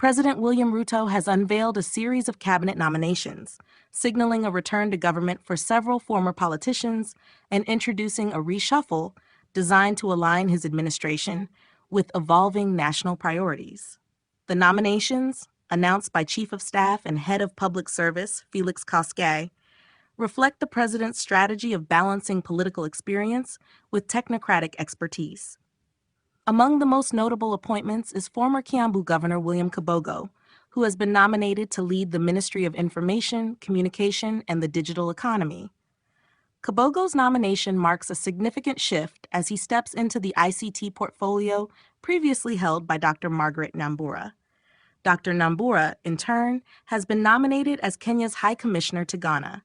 President William Ruto has unveiled a series of cabinet nominations, signaling a return to government for several former politicians and introducing a reshuffle designed to align his administration with evolving national priorities. The nominations, announced by Chief of Staff and Head of Public Service Felix Kagwe, reflect the president's strategy of balancing political experience with technocratic expertise. Among the most notable appointments is former Kinyanjui Governor William Kabogo, who has been nominated to lead the Ministry of Information, Communication, and the Digital Economy. Kabogo's nomination marks a significant shift as he steps into the ICT portfolio previously held by Dr. Margaret Nyambura. Dr. Nyambura, in turn, has been nominated as Kenya's High Commissioner to Ghana,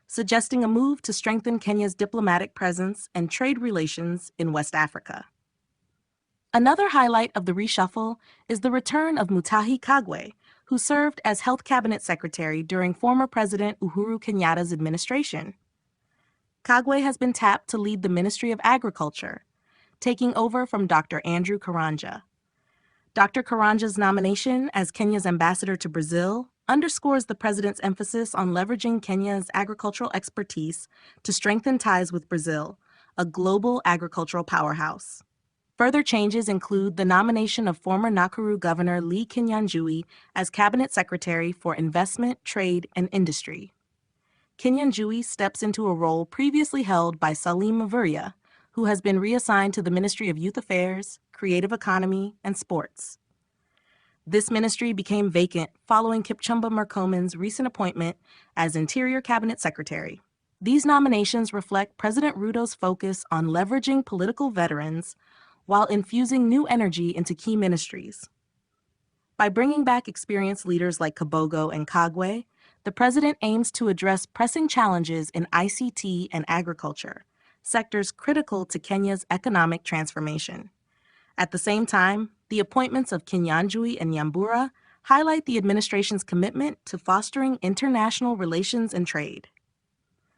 suggesting a move to strengthen Kenya's diplomatic presence and trade relations in West Africa. Another highlight of the reshuffle is the return of Mutahi Kagwe, who served as Health Cabinet Secretary during former President Uhuru Kenyatta's administration. Kagwe has been tapped to lead the Ministry of Agriculture, taking over from Dr. Andrew Karanja. Dr. Karanja's nomination as Kenya's ambassador to Brazil underscores the president's emphasis on leveraging Kenya's agricultural expertise to strengthen ties with Brazil, a global agricultural powerhouse. Further changes include the nomination of former Nakuru Governor Lee Kinyanjui as Cabinet Secretary for Investment, Trade, and Industry. Kinyanjui steps into a role previously held by Salim Mavuria, who has been reassigned to the Ministry of Youth Affairs, Creative Economy, and Sports. This ministry became vacant following Kipchumba Murkomen's recent appointment as Interior Cabinet Secretary. These nominations reflect President Ruto's focus on leveraging political veterans while infusing new energy into key ministries. By bringing back experienced leaders like Kabogo and Kagwe, the president aims to address pressing challenges in ICT and agriculture, sectors critical to Kenya's economic transformation. At the same time, the appointments of Kinyanjui and Nyambura highlight the administration's commitment to fostering international relations and trade.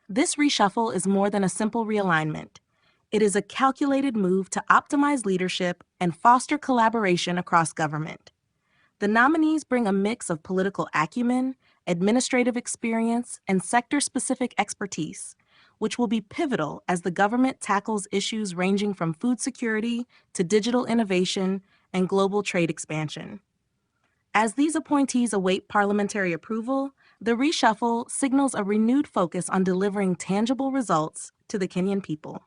This reshuffle is more than a simple realignment. It is a calculated move to optimize leadership and foster collaboration across government. The nominees bring a mix of political acumen, administrative experience, and sector-specific expertise, which will be pivotal as the government tackles issues ranging from food security to digital innovation and global trade expansion. As these appointees await parliamentary approval, the reshuffle signals a renewed focus on delivering tangible results to the Kenyan people.